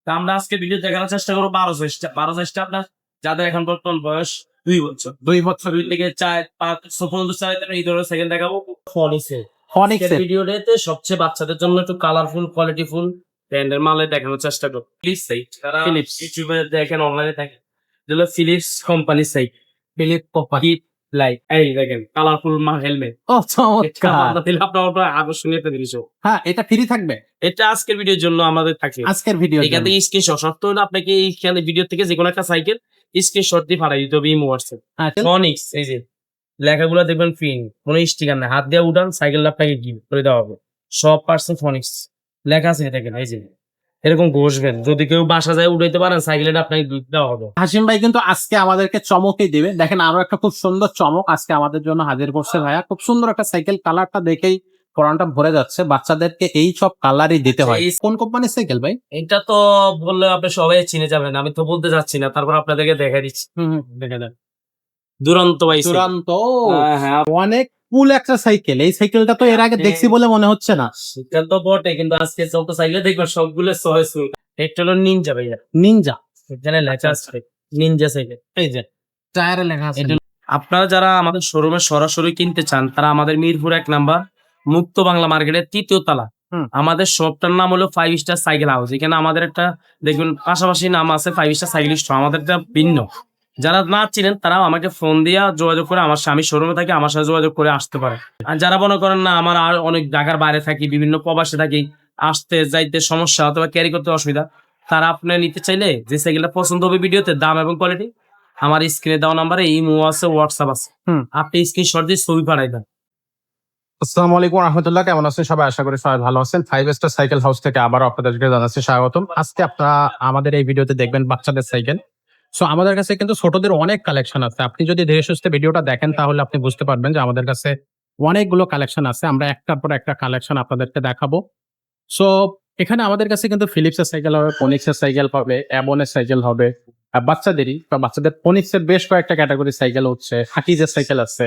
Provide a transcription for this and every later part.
তা আমরা আজকে ভিডিও দেখানোর চেষ্টা করবো 12 সাইজটা আপনার যাদের এখন বর্তমান বয়স 2 বছর 2 বছর থেকে 4-5 পর্যন্ত চাইতেন এই ধরনের সাইকেল দেখাবো। ফনিক্সের ফনিক্সের ভিডিওতে সবচেয়ে বাচ্চাদের জন্য একটু কালারফুল কোয়ালিটিফুল ব্র্যান্ডের মালে দেখানোর চেষ্টা করবো। ফিলিপস সাইট তারা ফিলিপস ইউটিউবে দেখেন, অনলাইনে দেখেন, যেগুলো ফিলিপস কোম্পানির সাইট। ফিলিপ কোম্পানি লাইট এই দেখেন কালারফুল হেলমেট। ও চমৎকার। আপনার আকর্ষণীয় একটা জিনিস। হ্যাঁ, এটা ফ্রি থাকবে এটা আজকের ভিডিওর জন্য আমাদের থাকে। আজকের ভিডিও এখান থেকে স্ক্রিনশট শর্ত হলো আপনাকে এইখানে ভিডিও থেকে যে কোনো একটা সাইকেল স্ক্রিনশট দিয়ে পাঠাই দিতে হবে ইমো হোয়াটসঅ্যাপ। ফনিক্স এই যে লেখাগুলো দেখবেন প্রিন্ট, কোনো স্টিকার না, হাত দিয়ে উঠান সাইকেলটা আপনাকে গিফট করে দেওয়া হবে। সব পার্সেন্ট ফনিক্স লেখা আছে দেখেন এই যে এরকম ঘষবেন, যদি কেউ বাসা যায় উঠাইতে পারেন সাইকেলটা আপনাকে গিফট দেওয়া হবে। হাসিম ভাই কিন্তু আজকে আমাদেরকে চমকই দিবে। দেখেন আরো একটা খুব সুন্দর চমক আজকে আমাদের জন্য হাজির করছে ভাইয়া। খুব সুন্দর একটা সাইকেল, কালারটা দেখেই পরানটা ভরে যাচ্ছে। বাচ্চাদেরকে এই সব কালারই দিতে হয়। কোন কোম্পানির সাইকেল ভাই? এটা তো বললে আপনি সবাই চিনে যাবেন, আমি তো বলতে যাচ্ছি না, তারপর আপনাদেরকে দেখা দিচ্ছি। দেখে দেন দুরন্ত ভাই, দুরান্ত। হ্যাঁ অনেক কুল একটা সাইকেল। এই সাইকেলটা তো এর আগে দেখছি বলে মনে হচ্ছে না। শীতকাল তো বটে, কিন্তু আজকে চলতে সাইকেল দেখবেন সবগুলো চয়েস। এটা হলো নিনজা ভাইয়া, নিনজা। এখানে লেখা আছে নিনজা সাইকেল। এই যে টায়ারে লেখা আছে। আপনারা যারা আমাদের শোরুমে সরাসরি কিনতে চান তারা আমাদের মিরপুর 1 নাম্বার মুক্ত বাংলা মার্কেটের 3য় তলা আমাদের শপটার নাম হলো 5 স্টার সাইকেল হাউস। এখানে আমাদের একটা দেখবেন পাশাপাশি নাম আছে 5 স্টার সাইকেল স্টোর। আমাদের একটা ভিন্ন, যারা না চিনেন তারা আমাকে ফোন দিয়ে যোগাযোগ করে আমার স্বামী শোরুমে থাকে, আমার সাথে যোগাযোগ করে আসতে পারে। আর যারা মনে করেন না আমার আর অনেক ঢাকার বাইরে থাকি, বিভিন্ন প্রবাসে থাকি, আসতে যাইতে সমস্যা অথবা ক্যারি করতে অসুবিধা, তারা আপনি নিতে চাইলে যে সাইকেলটা পছন্দ হবে ভিডিওতে দাম এবং কোয়ালিটি আমার স্ক্রিনে দেওয়া নাম্বারে ইমো আছে, হোয়াটসঅ্যাপ আছে, আপনি স্ক্রিনশট দিয়ে ছবি পাঠাই দেন। আসসালামু আলাইকুম রাহমাতুল্লাহ। কেমন আছেন সবাই? আশা করি সবাই ভালো আছেন। 5 স্টার সাইকেল হাউস থেকে আবারও আপনাদেরকে জানাচ্ছি স্বাগতম। আজকে আপনারা আমাদের এই ভিডিওতে দেখবেন বাচ্চাদের সাইকেল। সো আমাদের কাছে কিন্তু ছোটদের অনেক কালেকশন আছে। আপনি যদি ধীরে সুস্থে ভিডিওটা দেখেন তাহলে আপনি বুঝতে পারবেন যে আমাদের কাছে অনেকগুলো কালেকশন আছে। আমরা একটার পর একটা কালেকশন আপনাদেরকে দেখাবো। সো এখানে আমাদের কাছে কিন্তু ফিলিপসের সাইকেল হবে, ফনিক্সের সাইকেল হবে, অ্যাবনের সাইকেল হবে। আর বাচ্চাদেরই বা বাচ্চাদের ফনিক্সের বেশ কয়েকটা ক্যাটাগরি সাইকেল হচ্ছে, হাকিজের সাইকেল আছে।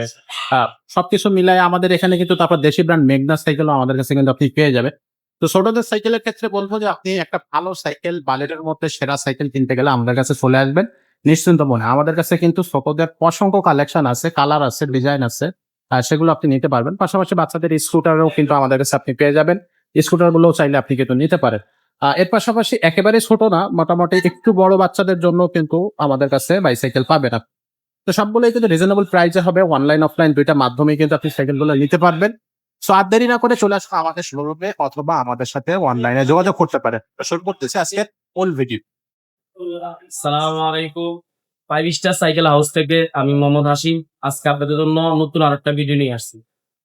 সবকিছু মিলাই আমাদের এখানে কিন্তু তারপর দেশি ব্র্যান্ড মেঘনা সাইকেলও আমাদের কাছে কিন্তু আপনি পেয়ে যাবেন। তো ছোটদের সাইকেলের ক্ষেত্রে বলবো যে আপনি একটা ভালো সাইকেল, বাজেটের মধ্যে সেরা সাইকেল কিনতে গেলে আমাদের কাছে চলে আসবেন নিশ্চিন্ত মনে। আমাদের কাছে কিন্তু ছোটদের অসংখ্য কালেকশন আছে, কালার আছে, ডিজাইন আছে, সেগুলো আপনি নিতে পারবেন। পাশাপাশি বাচ্চাদের স্কুটারও কিন্তু আমাদের কাছে আপনি পেয়ে যাবেন। স্কুটার গুলো চাইলে আপনি কিন্তু নিতে পারেন। এর পাশাপাশি একেবারে ছোট না, মোটামুটি একটু বড় বাচ্চাদের জন্য কিন্তু আমাদের কাছে বাইসাইকেল পাবেন। তো সবগুলোই কিন্তু রিজনেবল প্রাইসে হবে। অনলাইন অফলাইন দুইটা মাধ্যমে কিন্তু আপনি সাইকেল গুলো নিতে পারবেন। সো আর দেরি না করে চলে আসুন আমাদের শোরুমে অথবা আমাদের সাথে অনলাইনে যোগাযোগ করতে পারেন। শুরু করতেছি আজকে ফুল ভিডিও। আসসালামু আলাইকুম, 5 স্টার সাইকেল হাউস থেকে আমি মোহাম্মদ হাশিম। আজকে আপনাদের জন্য নতুন আরেকটা ভিডিও নিয়ে আসছি।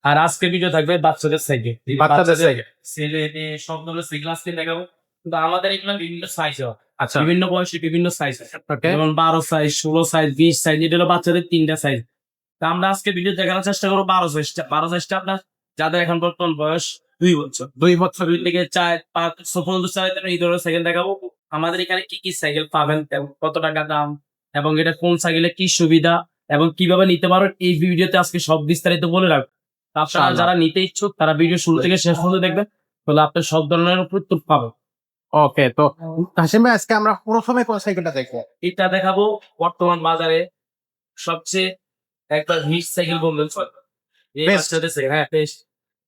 আর আজকের ভিডিও থাকবে বাচ্চাদের সাইকেল। বাচ্চাদের সাইকেল, ছেলে মেয়ে সব ধরনের সাইকেল আজকে দেখাবো। কিন্তু আমাদের এখানে বিভিন্ন সাইজ হয়, আচ্ছা বিভিন্ন বয়সে বিভিন্ন সাইজ হয়। ওকে। যেমন 12 সাইজ, 16 সাইজ, 20 সাইজ, এটা হলো বাচ্চাদের 3টা সাইজ। তা আমরা আজকে ভিডিও দেখানোর চেষ্টা করবো 12 সাইজটা আপনার যাদের এখন বর্তমান বয়স 2 বছর 2 বছর থেকে 4-5 পর্যন্ত চাইতেন এই ধরনের সাইকেল দেখাবো। আমাদের এখানে কি কি সাইকেল পাবেন, কত টাকা দাম, এবং এটা কোন সাইকেলে কি সুবিধা এবং কিভাবে নিতে পারো, এই ভিডিওতে আজকে সব বিস্তারিত বলে রাখবো। আপনারা যারা নিতে ইচ্ছুক তারা ভিডিও শুরু থেকে শেষ পর্যন্ত দেখবেন, তাহলে আপনি সব ধরনের উত্তর পাবেন। ওকে। তো হাসিম ভাই আজকে আমরা প্রথমে কোন সাইকেলটা দেখবো? এটা দেখাবো বর্তমান বাজারে সবচেয়ে একবার হিট সাইকেল বলবেন এই Best. বাচ্চাদের সাইকেল। হ্যাঁ, বেস্ট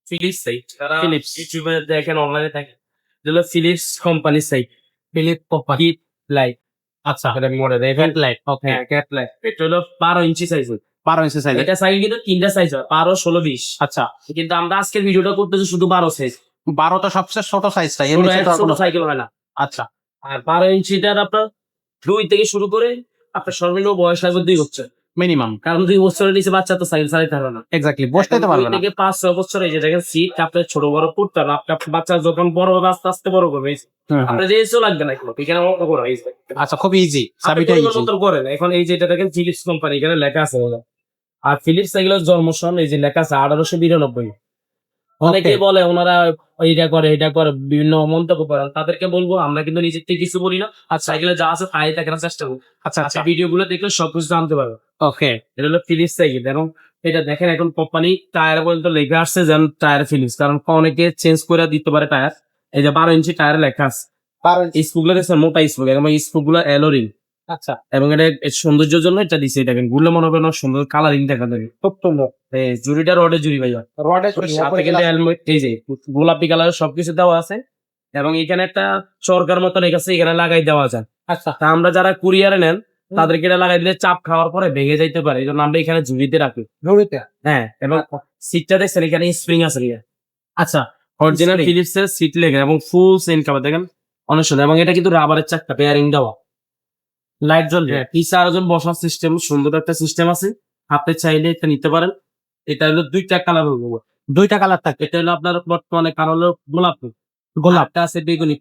ফিলিপস সাইকেল। তারা Philips. ইউটিউবে দেখেন, অনলাইনে দেখেন, যেগুলো ফিলিপস কোম্পানির সাইকেল। ফিলিপ কোম্পানি। হিট লাইট, আচ্ছা, এটা মডেল হেডলাইট। ওকে। ক্যাট লাইট। এটা হলো 12 ইঞ্চি সাইজ। 12 inch cycle. এটা সাইকেল কিন্তু 3টা সাইজ হয়, 12, 16, 20। আচ্ছা, কিন্তু আমরা আজকের ভিডিওটা করতেছি শুধু 12 সাইজ। 12 তো সবচেয়ে ছোট সাইজটা। এর ছোট নিচে তো আর ছোট কোনো সাইকেল হয় না। আচ্ছা, আর 12 ইঞ্চিটার আপনার 2 থেকে শুরু করে আপনার সর্বনিম্ন বয়স লাগবে 2 বছর। মিনিমাম। কারণ 2 বছরের নিচে বাচ্চা তো সাইকেল চালাতে পারবে না। এক্স্যাক্টলি, বসতে তো পারবে 2 না। থেকে 5-6 বছর এই যে দেখেন সিট আপনার ছোট বড় করতে হবে। আপনার বাচ্চা যখন বড় হবে আস্তে আস্তে বড় করবে, আপনার রেসও লাগবে না কোনো, এখানে মতো করা হয়েছে। আচ্ছা, খুব ইজি, আপনি চাবিটা ইজি। পরিবর্তন করেন। এখন এই যে এটা দেখেন ফিলিপস কোম্পানি, এখানে লেখা আছে। আর ফিলিপস সাইকেলের জন্মসন এই যে লেখা আছে 1892। অনেকে বলে ওনারা এইটা করে এটা করে, বিভিন্ন মন্তব্য করেন, তাদেরকে বলবো আমরা কিন্তু নিজের থেকে কিছু বলি না। আর সাইকেলে যা আছে তাই দেখানোর চেষ্টা করবো। আচ্ছা আচ্ছা, ভিডিও গুলো দেখলে সবকিছু জানতে পারবে। ওকে। এটা হলো ফিলিপস সাইকেল। এবং এটা দেখেন এখন কোম্পানি টায়ার পর্যন্ত লেখা আসছে যেন টায়ার ফিলিপস, কারণ অনেকে চেঞ্জ করে দিতে পারে টায়ার। এই যে 12 ইঞ্চি টায়ার লেখা আছে। স্পোক গুলো দেখছেন মোটা স্পোক, এবং স্পোক গুলো অ্যালোরিং। আচ্ছা, এবং এটা এর সৌন্দর্যের জন্য এটা দিছে, দেখেন গুলো মনে করেন সুন্দর কালারিং দেখা যাবে। খুব সুন্দর। জুড়িটা রডের জুড়ি ভাইয়া, রডের সাথে কিন্তু হেলমেট, এই যে গোলাপি কালারের সবকিছু দেওয়া আছে, এবং এখানে একটা চরকার মতো রেখেছে, এখানে লাগাই দেওয়া যায়। আচ্ছা, তা আমরা যারা কুরিয়ারে নেন তাদেরকে এটা লাগাই দিলে চাপ খাওয়ার পরে ভেঙে যাইতে পারে, এই জন্য আমরা এখানে ঝুড়িতে রাখি। ঝুড়িতে। হ্যাঁ, এবং সিটটা দেখছেন এখানে স্প্রিং আছে ভাইয়া, আচ্ছা, অরিজিনাল Spring। ফিলিপস এর সিট লেগে, এবং ফুল সেন কাভার দেখেন অনেক সুন্দর, এবং এটা কিন্তু রাবারের চাকা পেয়ারিং দেওয়া। লাইট জ্বলবে। পিছে আরেকজন বসার সিস্টেম, সুন্দর একটা সিস্টেম আছে, আপনি চাইলে এটা নিতে পারেন। এটা হলো দুইটা কালার হলো, দুইটা কালার থাকে। এটা হলো আপনার বর্তমানে কালার হলো গোলাপি, গোলাপটা আছে বেগুনি,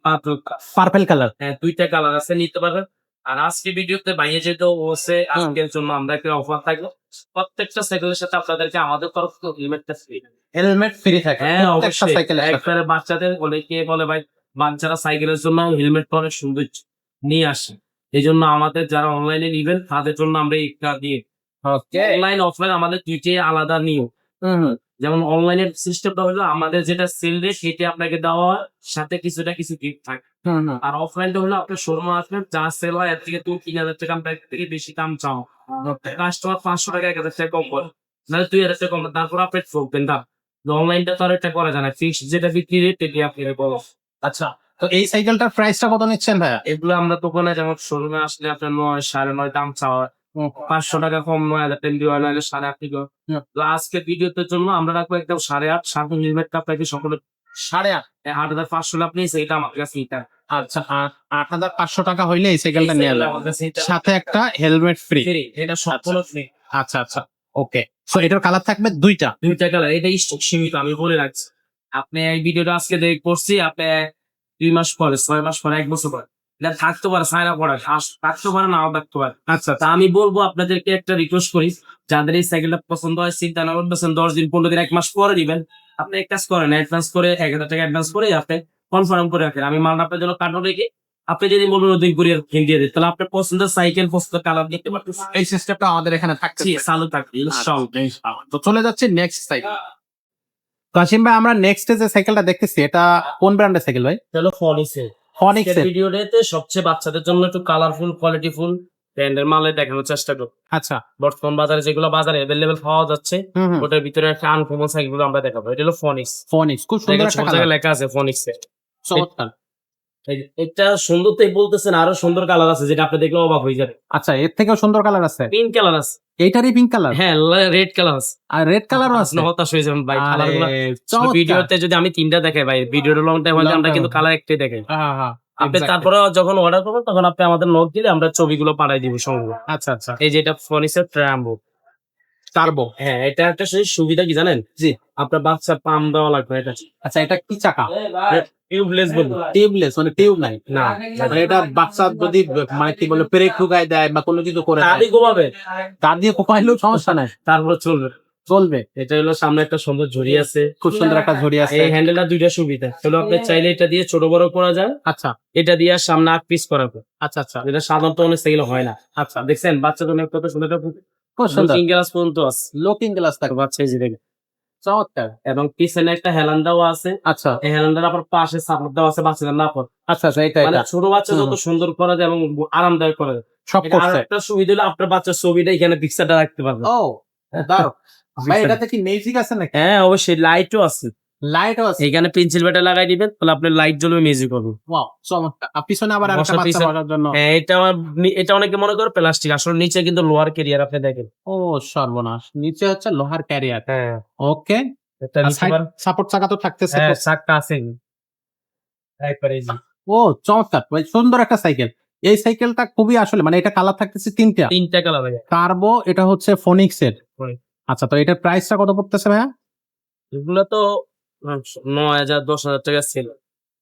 পার্পল কালার। হ্যাঁ দুইটা কালার আছে, নিতে পারবেন। আর আজকে ভিডিওতে বাইরে যেহেতু ওসে আজকের জন্য আমরা একটা অফার থাকলো, প্রত্যেকটা সাইকেলের সাথে আপনাদেরকে আমাদের তরফ থেকে হেলমেটটা ফ্রি। হেলমেট ফ্রি থাকে হ্যাঁ প্রত্যেকটা অবশ্যই, সাইকেলের সাথে। একবারে বাচ্চাদের অনেকে বলে ভাই বাচ্চারা সাইকেলের জন্য হেলমেট পরে সৌন্দর্য নিয়ে আসে, এই জন্য আমাদের যারা অনলাইনে নিবেন তাদের জন্য আমরা একটা দিয়ে, ওকে। অনলাইন অফলাইন আমাদের দুইটাই আলাদা নিয়ম। যেমন অনলাইনের সিস্টেমটা হলো আমাদের যেটা সেল রেট সেটা আপনাকে দেওয়া হয়, সাথে কিছু গিফট থাকে। আর অফলাইনটা হলো আপনার শোরুমে আসবেন, যা সেল হয় এর থেকে তুমি 3,000 টাকা আমরা এর থেকে বেশি দাম চাও, কাস্টমার 500 টাকা 1,000 টাকা কম করে, নাহলে 2,000 টাকা কম, তারপর আপনি ঠকবেন না। অনলাইনটা তো আর এটা করা যায় না, ফিক্স যেটা বিক্রি রেট এটি আপনি বলো। আচ্ছা, তো এই সাইকেলটার প্রাইসটা কত নিচ্ছেন ভাইয়া? এগুলো আমরা দোকানে যেমন শোরুমে আসলে আপনার 9, 9.5 দাম চাওয়া হয়, 500 টাকা কম 9,000 টাকা দিয়ে হয়, নাহলে 8.5 টাকা। তো আজকে ভিডিওতে জন্য আমরা রাখবো একদম 8.5, সাথে হেলমেটটা আপনাকে সকলে 8,500। 8,500 আপনি এটা আমার কাছে এটা আচ্ছা, 8,500 টাকা হইলে এই সাইকেলটা নিয়ে যাবেন, আমার কাছে এটা সাথে একটা হেলমেট ফ্রি। ফ্রি, এটা সম্পূর্ণ ফ্রি। আচ্ছা আচ্ছা, ওকে। সো এটার কালার থাকবে দুইটা। দুইটা কালার, এটা স্টক সীমিত, আমি বলে রাখছি। আপনি এই ভিডিওটা আজকে করছি, আপনি 2 মাস পরে, 6 মাস পরে, 1 বছর পরে এটা থাকতে পারে, সাইরা পড়ে থাকতে পারে, নাও থাকতে পারে। আচ্ছা, তা আমি বলবো আপনাদেরকে একটা রিকোয়েস্ট করি, যাদের এই সাইকেলটা পছন্দ হয় চিন্তা না করতেছেন 10 দিন 15 দিন 1 মাস পরে দিবেন, আপনি এক কাজ করেন, অ্যাডভান্স করে 1,000 টাকা অ্যাডভান্স করে আপনি কনফার্ম করে রাখেন, আমি মালটা আপনার জন্য কার্ড রেখে আপনি যদি বলবেন ওদিন কুরিয়ার দিয়ে দিই, তাহলে আপনার পছন্দের সাইকেল পছন্দের কালার দেখতে পারতেছেন। এই সিস্টেমটা আমাদের এখানে থাকছে। চালু থাকবে তো চলে যাচ্ছে নেক্সট সাইকেল। কাশিম ভাই, আমরা নেক্সট যে সাইকেলটা দেখতেছি এটা কোন ব্র্যান্ডের সাইকেল ভাই? চলো ফনিক্সে ফনিক্স এর। ভিডিওতে সবচেয়ে বাচ্চাদের জন্য একটু কালারফুল কোয়ালিটিফুল ব্র্যান্ডের মালে দেখানোর চেষ্টা করব। আচ্ছা, বর্তমান বাজারে যেগুলো বাজারে अवेलेबल পাওয়া যাচ্ছে ওটার ভিতরে একটা আনকমন সাইকেল আমরা দেখাবো। এটা হলো ফনিক্স। ফনিক্স খুব সুন্দর একটা কালার। লেখা আছে ফনিক্স এর। চমৎকার। এটা সুন্দরতাই বলতেছেন, আরো সুন্দর কালার আছে যেটা আপনি দেখলে অবাক হয়ে যাবে। আচ্ছা, এর থেকেও সুন্দর কালার আছে? পিঙ্ক কালার আছে। এইটারই পিঙ্ক কালার? হ্যাঁ, রেড কালার আছে। আর রেড কালারও আছে? আপনি হতাশ হয়ে যাবেন ভাই, আরে, কালারগুলো চমৎকার। ভিডিওতে যদি আমি তিনটা দেখাই ভাই, ভিডিওটা লং টাইম হলে আমরা কিন্তু কালার একটাই দেখাই। হ্যাঁ, আপনি exactly। তারপরে যখন অর্ডার করবেন তখন আপনি আমাদের নোট দিলে আমরা ছবিগুলো পাঠাই দিব সঙ্গে। আচ্ছা আচ্ছা, এই যে এটা ফনিক্সের ট্রাম্বো টার্বো। হ্যাঁ, এটা একটা সুবিধা কি জানেন? জি। আপনার বাচ্চা পাম দেওয়া লাগবে এটা। আচ্ছা, এটা কি চাকা? টিউবলেস বলবো। টিউবলেস মানে টিউব নাই? না, মানে এটা বাচ্চা যদি মানে কি বলে ব্রেক ঢুকায় দেয় বা কোনো কিছু করে আদি ঘুমাবে তার দিয়ে কোপাইলেও সমস্যা নাই, তারপর চলবে। চলবে। এটা হলো সামনে একটা সুন্দর ঝুড়ি আছে, খুব সুন্দর একটা ঝুড়ি আছে। এই হ্যান্ডেলটা দুইটা সুবিধা হলো, আপনি চাইলে এটা দিয়ে ছোট বড় করা যায়। আচ্ছা এটা দিয়ে সামনে 8 পিস করাবো। আচ্ছা আচ্ছা এটা সাধারণত অনেক সেল হয় না। আচ্ছা, দেখছেন বাচ্চাদের অনেক কত সুন্দর একটা খুব সুন্দর লুকিং গ্লাস পর্যন্ত আছে, লুকিং গ্লাস থাকে। বাচ্চা এই যে দেখেন চমৎকার। এবং পিছনে একটা হেলান দেওয়া আছে। আচ্ছা এই হেলানটার আবার পাশে সাপোর্ট দেওয়া আছে বাচ্চাদের না পড়ে। আচ্ছা আচ্ছা, এটা মানে এটা ছোট বাচ্চা যত সুন্দর করা যায় এবং আরামদায়ক করা যায়। সব এটা করছে। আরেকটা সুবিধা হলো আপনার বাচ্চার ছবিটা এখানে পিকচারটা রাখতে পারবে। ও দারুণ ভাই, এটাতে কি মিউজিক আছে নাকি? হ্যাঁ অবশ্যই, লাইটও আছে, লাইটও আছে? এখানে পেন্সিল ব্যাটা লাগাই দিবেন তাহলে আপনার লাইট জ্বলবে, মিউজিক হবে। ওয়াও, চমৎকার। আর পিছনে আবার আরেকটা বসার বাচ্চা পিছনে- বসার জন্য। হ্যাঁ, এটা অনেকে মনে করে প্লাস্টিক, আসলে নিচে কিন্তু লোহার ক্যারিয়ার আপনি দেখেন। ও সর্বনাশ, নিচে হচ্ছে লোহার ক্যারিয়ার। হ্যাঁ, ওকে, এটা নিচে আবার সাপোর্ট চাকা তো থাকতেছে। হ্যাঁ চাকা আছে একবারে এই যে। ও চমৎকার ভাই, সুন্দর একটা সাইকেল। এই সাইকেলটা খুবই আসলে মানে এটা কালার থাকতেছে তিনটা। তিনটা কালার ভাইয়া। টার্বো, এটা হচ্ছে ফনিক্স এর। Phonix। আচ্ছা, তো এটার প্রাইসটা কত পড়তেছে ভাইয়া? এগুলো তো 9,000 10,000 টাকা সেল,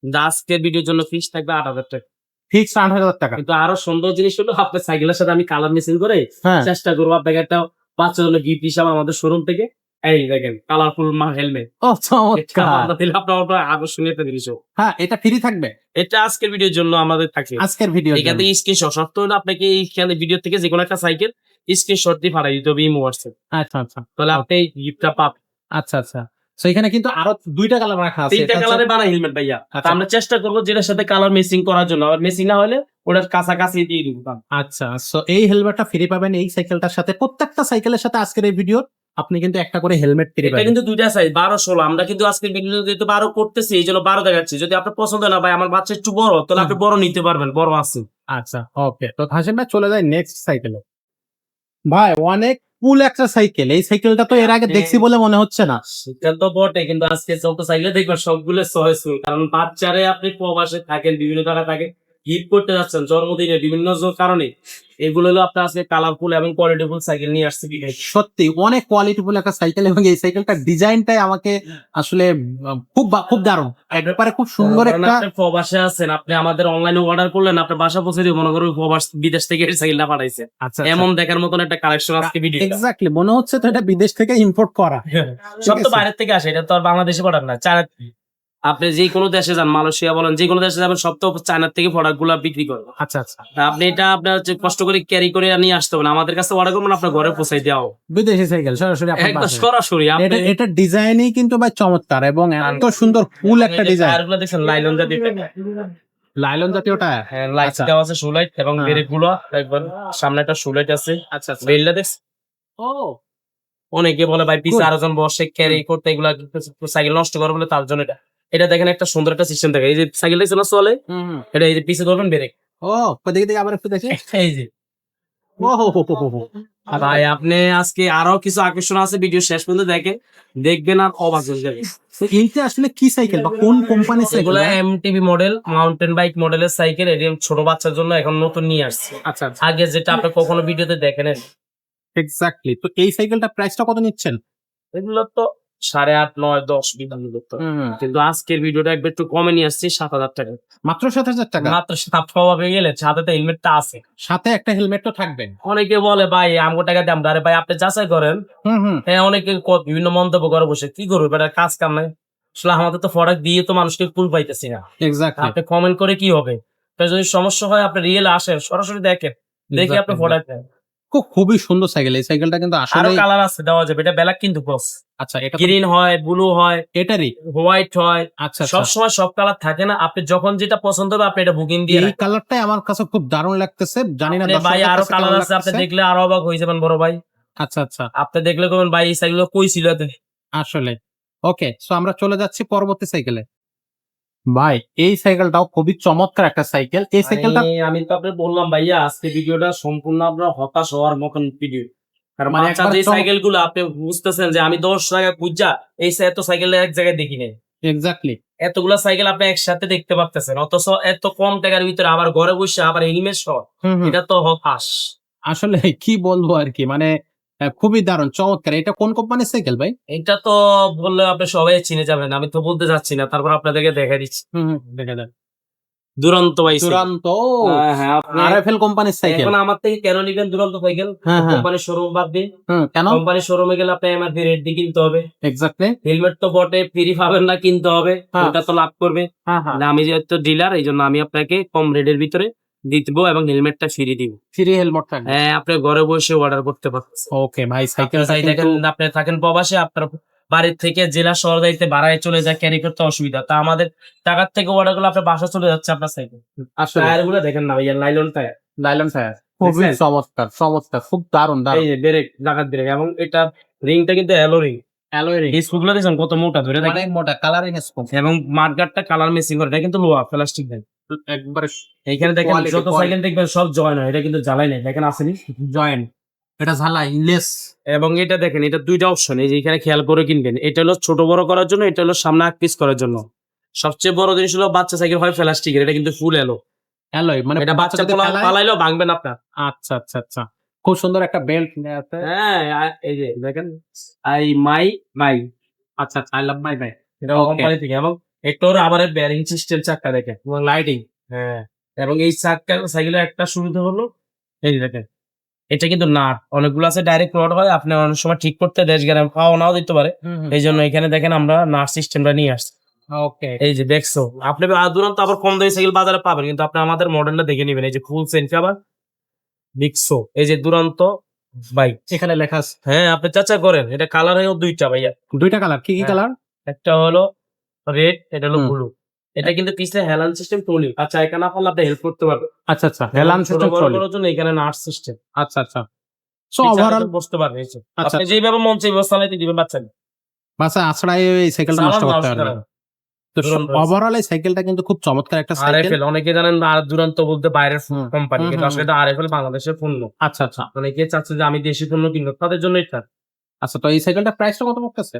কিন্তু আজকের ভিডিওর জন্য ফিক্স থাকবে 8,000 টাকা। ফিক্স 8,000 টাকা। কিন্তু আরো সুন্দর জিনিস হলো আপনার সাইকেলের সাথে আমি কালার মিক্সিং করে হ্যাঁ, চেষ্টা করবো আপনাকে একটা বাচ্চার জন্য গিফট হিসাবে আমাদের শোরুম থেকে এই দেখেন কালারফুল হেলমেট ও চমৎকার। দিলে আপনার আকর্ষণীয় একটা জিনিস হোক। হ্যাঁ, এটা ফ্রি থাকবে এটা আজকের ভিডিওর জন্য আমাদের থাকে। আজকের ভিডিও। এখান থেকে স্ক্রিনশট শর্ত হলো আপনাকে এইখানে ভিডিও থেকে যে কোনো একটা সাইকেল স্ক্রিনশট দিয়ে পাঠাই দিতে হবে ইমো হোয়াটসঅ্যাপ, আচ্ছা আচ্ছা তাহলে আপনি গিফটটা পাবেন। আচ্ছা আচ্ছা, তো এখানে কিন্তু আরো 2টা কালার রাখা আছে। তিনটা এটা হচ্ছে- কালারে বানাই হেলমেট ভাইয়া। তা আচ্ছা। আমরা চেষ্টা করবো যেটার সাথে কালার মেসিং করার জন্য, আর মেসিং না হলে ওটার কাছাকাছি দিয়ে দিব দাম। আচ্ছা, সো এই হেলমেটটা ফ্রি পাবেন এই সাইকেলটার সাথে। প্রত্যেকটা সাইকেলের সাথে আজকের এই ভিডিও আপনি কিন্তু একটা করে হেলমেট ফ্রি এটা পাবেন। কিন্তু দুইটা সাইজ 12-16। আমরা কিন্তু আজকের ভিডিও যেহেতু 12 করতেছি এই জন্য 12 দেখাচ্ছি। যদি আপনার পছন্দ না ভাই আমার বাচ্চা একটু বড়, তাহলে আপনি বড় নিতে পারবেন, বড় আছে। আচ্ছা, ওকে। তো হাসিম ভাই চলে যায় নেক্সট সাইকেলে। ভাই অনেক কুল একটা সাইকেল। এই সাইকেলটা তো এর আগে দেখছি বলে মনে হচ্ছে না। সেটা তো বটে, কিন্তু আজকে চলতে চাইলে দেখবেন সবগুলো চয়েসফুল। কারণ বাচ্চারে আপনি প্রবাসে থাকেন, বিভিন্ন জায়গায় থাকে, গিফট করতে যাচ্ছেন জন্মদিনে বিভিন্ন কারণে, এগুলো হলো আপনার আজকে কালারফুল এবং কোয়ালিটিফুল সাইকেল নিয়ে আসছে বিকাশ। সত্যি অনেক কোয়ালিটিফুল একটা সাইকেল, এবং এই সাইকেলটার ডিজাইনটাই আমাকে আসলে খুব দারুণ, একবারে খুব সুন্দর কারণ একটা। আপনি প্রবাসে আছেন, আপনি আমাদের অনলাইনে অর্ডার করলেন, আপনার বাসা পৌঁছে দিয়ে মনে করুন প্রবাস বিদেশ থেকে এই সাইকেলটা পাঠাইছে। আচ্ছা, এমন দেখার মতন একটা কালেকশন আজকে ভিডিও। এক্স্যাক্টলি মনে হচ্ছে তো এটা বিদেশ থেকে ইম্পোর্ট করা। সব তো আছে। বাইরের থেকে আসে, এটা তো আর বাংলাদেশে পাঠান না, চায়না। আপনি যে কোনো দেশে যান, মালয়েশিয়া বলেন, যে কোনো দেশে যাবেন, সব তো চায়নার থেকে প্রোডাক্ট গুলা বিক্রি করে। আচ্ছা, আপনি এটা আপনার হচ্ছে কষ্ট করে ক্যারি করে নিয়ে আসতে হবে না, আমাদের কাছে অর্ডার করবেন, আপনার ঘরে পৌঁছাই দেওয়া হবে। বিদেশি সাইকেল সরাসরি আপনার একদম বাসায়। সরাসরি আপনি এটা ডিজাইনই কিন্তু ভাই চমৎকার, এবং এত সুন্দর ফুল একটা ডিজাইন। টায়ারগুলো দেখছেন লাইলন জাতীয়। লাইলন জাতীয় টায়ার। হ্যাঁ, লাইট আচ্ছা। দেওয়া আছে, শু লাইট, এবং হ্যাঁ। ব্রেক গুলো একবার সামনে একটা শু লাইট আছে। আচ্ছা, বেলটা দেখছেন? ও অনেকে বলে ভাই পিছে Good. আরো জন বসে ক্যারি করতে, এগুলা সাইকেল নষ্ট করে বলে, তার জন্য এটা। এটা দেখেন একটা সুন্দর একটা সিস্টেম দেখে, এই যে সাইকেল দেখছেন না চলে, এটা এই যে পিছে ধরবেন ব্রেক, ও দেখি আবার একটু দেখি। এই যে। ও হো। ভাই আপনি আজকে আরো কিছু আকর্ষণ আছে, ভিডিও শেষ পর্যন্ত দেখবেন আর অবাক হয়ে যাবে। তো এইটা আসলে কি সাইকেল বা কোন কোম্পানির সাইকেল? এগুলা এমটিবি মডেল, মাউন্টেন বাইক মডেলের সাইকেল। এটি ছোট বাচ্চার জন্য এখন নতুন নিয়ে আসছে। আচ্ছা, আগে যেটা আপনি কখনো ভিডিওতে দেখেন। এক্স্যাক্টলি। তো এই সাইকেলটা প্রাইসটা কত নিচ্ছেন? এগুলো তো 8.5, 9, 10 বিভিন্ন করতে হবে। কিন্তু আজকের ভিডিওটা একবার একটু কমে নিয়ে আসছি, 7,000 টাকা। মাত্র 7,000 টাকা। মাত্র 7 পাওয়া পেয়ে গেলে, সাথে তো হেলমেটটা আছে। সাথে একটা হেলমেট তো থাকবে। অনেকে বলে ভাই আমগো টাকা দাম, আরে ভাই আপনি যাচাই করেন। হ্যাঁ, অনেকে বিভিন্ন মন্তব্য করে বসে, কি করবে এটা, কাজ কাম নাই। আসলে আমাদের তো প্রোডাক্ট দিয়ে তো মানুষকে কুল পাইতেছি না। এক্স্যাক্টলি। আপনি কমেন্ট করে কি হবে? তো যদি সমস্যা হয় আপনি রিয়েল আসেন, সরাসরি দেখেন, দেখে আপনি প্রোডাক্ট নেন। খুবই সুন্দর সাইকেল। এই সাইকেলটা কিন্তু আরো আসলে কালার আছে, দেওয়া যাবে। এটা ব্ল্যাক কিন্তু বস, আচ্ছা, এটা গ্রিন হয়, ব্লু হয়, এটারই। হোয়াইট হয়। আচ্ছা, সব সময় সব কালার থাকে না, আপনি যখন যেটা পছন্দ হবে আপনি এটা বুকিং দিয়ে এই রাখেন। কালারটাই আমার কাছে খুব দারুণ লাগতেছে। জানি না আপনি ভাই দর্শকদের আরো কাছে কালার কেমন আছে, আপনি লাগতেছে। দেখলে আরো অবাক হয়ে যাবেন বড় ভাই। আচ্ছা। আপনি দেখলে কবেন ভাই এই সাইকেল কই ছিল এতদিন? আসলে ওকে, সো আমরা চলে যাচ্ছি পরবর্তী সাইকেলে। ভাই এই সাইকেলটাও খুবই চমৎকার একটা সাইকেল। এই সাইকেলটা আমি তো আপনাকে বললাম ভাইয়া, আজকে ভিডিওটা সম্পূর্ণ আপনার হতাশ হওয়ার মতন ভিডিও। কারণ মানে বাচ্চা একবার যে সাইকেল গুলো আপনি বুঝতেছেন যে আমি 10 টাকা খুঁজা এই এত সাইকেল এক জায়গায় দেখি নাই। এক্স্যাক্টলি। এতগুলা সাইকেল আপনি একসাথে দেখতে পাচ্ছেন, অথচ এত কম টাকার ভিতরে আবার ঘরে বসে আবার হেলমেট সহ, এটা তো হতাশ। আসলে কি বলবো আর কি, মানে খুবই দারুণ চমৎকার। এটা কোন কোম্পানির সাইকেল ভাই? এটা তো বললে আপনি সবাই চিনে যাবেন, আমি তো বলতে চাচ্ছি না, তারপর আপনাদেরকে দেখা দিচ্ছি। দেখে দেন। দুরন্ত ভাই সাইকেল। দুরান্ত। হ্যাঁ, আপনি আরএফএল কোম্পানির সাইকেল। এখন আমার থেকে কেন নিবেন দুরন্ত সাইকেল? হ্যাঁ। কোম্পানির শোরুম বাদ দিয়ে। কেন? কোম্পানির শোরুমে গেলে আপনি এমআরপি রেট দিয়ে কিনতে হবে। এক্স্যাক্টলি। হেলমেট তো বটে ফ্রি পাবেন না, কিনতে হবে। হ্যাঁ। ওটা তো লাভ করবে। না, আমি যেহেতু ডিলার, এই জন্য আমি আপনাকে কম রেটের ভিতরে দিব এবং হেলমেটটা ফ্রি দিব। ফ্রি হেলমেট থাকবে। হ্যাঁ, আপনি ঘরে বসে অর্ডার করতে পারছেন। ওকে ভাই, সাইকেল সাইকেলটা দেখেন, কিন্তু আপনি থাকেন প্রবাসে, আপনার বাড়ির থেকে জেলা শহর যাইতে ভাড়ায় চলে যায়, ক্যারি করতে অসুবিধা। তা আমাদের টাকার থেকে অর্ডার করলে আপনার বাসা চলে যাচ্ছে আপনার সাইকেল। আসলে টায়ার গুলো দেখেন না ভাইয়া, নাইলন টায়ার। লাইলন টায়ার খুবই দেখছেন? চমৎকার খুব দারুণ এই যে ব্রেক, লাগাত ব্রেক, এবং এটা রিংটা কিন্তু অ্যালো রিং। Alloy ring. এই স্ক্রুগুলো দেখছেন কত মোটা ধরে দেখেন, অনেক মোটা, কালারিং স্কোপ। এবং মাঠগাটটা কালার মেসিং করে, এটা কিন্তু লোহা প্লাস্টিক দেয়। একবারে এইখানে দেখেন Quality, যত quality. সাইকেল দেখবেন সব জয়েন হয়, এটা কিন্তু জ্বালাই নাই, দেখেন আসেনি। জয়েন্ট। এটা ঝালাই লেস। এবং এটা দেখেন, এটা দুইটা অপশন, এই যে এখানে খেয়াল করে কিনবেন। এটা হলো ছোট বড় করার জন্য, এটা হলো সামনে এক পিস করার জন্য। সবচেয়ে বড় জিনিস হলো বাচ্চা সাইকেল হয় প্লাস্টিকের, এটা কিন্তু ফুল এলো। অ্যালয় মানে এটা বাচ্চা যদি ফেলায়- পালাইলেও ভাঙবেন আপনার। আচ্ছা। খুব সুন্দর একটা বেল্ট আছে। হ্যাঁ, এই যে দেখেন, আই মাই আচ্ছা, আই লাভ মাই ভাই। এটা Okay. কোম্পানি থেকে। এবং একটু আবার ব্যারিং সিস্টেম চাক্কা দেখেন, এবং লাইটিং। হ্যাঁ, এবং এই চাক্কা সাইকেলের একটা সুবিধা হলো, এই যে দেখেন, এটা কিন্তু নাট অনেকগুলো আছে, ডাইরেক্ট রড হয়, আপনি অনেক সময় ঠিক করতে দেশ গ্রাম পাও নাও দিতে পারে। এই জন্য এখানে দেখেন আমরা নাট সিস্টেমটা নিয়ে আসছি। ওকে। এই যে দেখছো, আপনি দুরন্ত আবার কম দামি সাইকেল বাজারে পাবেন, কিন্তু আপনি আমাদের মডেলটা দেখে নেবেন। এই যে ফুল সেন্স আবার দেখছো, এই যে দুরন্ত বাইক। এখানে লেখা আছে হ্যাঁ, আপনি চাচা করেন, এটা কালার হয় দুইটা ভাইয়া। দুইটা কালার। কি হ্যাঁ। কালার? একটা হলো রেড, এটা হলো হুম। ব্লু। এটা কিন্তু পিছনে হেলান সিস্টেম ট্রলি। আচ্ছা এখানে পারলে আপনি হেল্প করতে পারবেন। আচ্ছা, আচ্ছা। হেলান ছোট সিস্টেম বড় ট্রলি। করার জন্য এখানে নাট সিস্টেম। আচ্ছা, আচ্ছা। সো পিছনে ওভারঅল তো বসতে পারবেন এই যে। আচ্ছা, আপনি যেভাবে মন চাইবে চালাইতে দিবেন বাচ্চাকে। বাসা আছড়াই এই সাইকেলটা নষ্ট চালান না করতে অসুবিধা পারবে নাই। না। তো দুরন্ত আছে। ওভারঅল এই সাইকেলটা কিন্তু খুব চমৎকার একটা সাইকেল। আরএফএল অনেকে জানেন আর দুরান্ত বলতে বাইরের হুম, কোম্পানি, হুম, কিন্তু হুম, আসলে হুম। এটা আরএফএল বাংলাদেশের পণ্য। আচ্ছা, আচ্ছা। অনেকে চাচ্ছে যে আমি দেশি পণ্য কিনবো, তাদের জন্য এটা। আচ্ছা, তো এই সাইকেলটার প্রাইসটা কত পড়তেছে?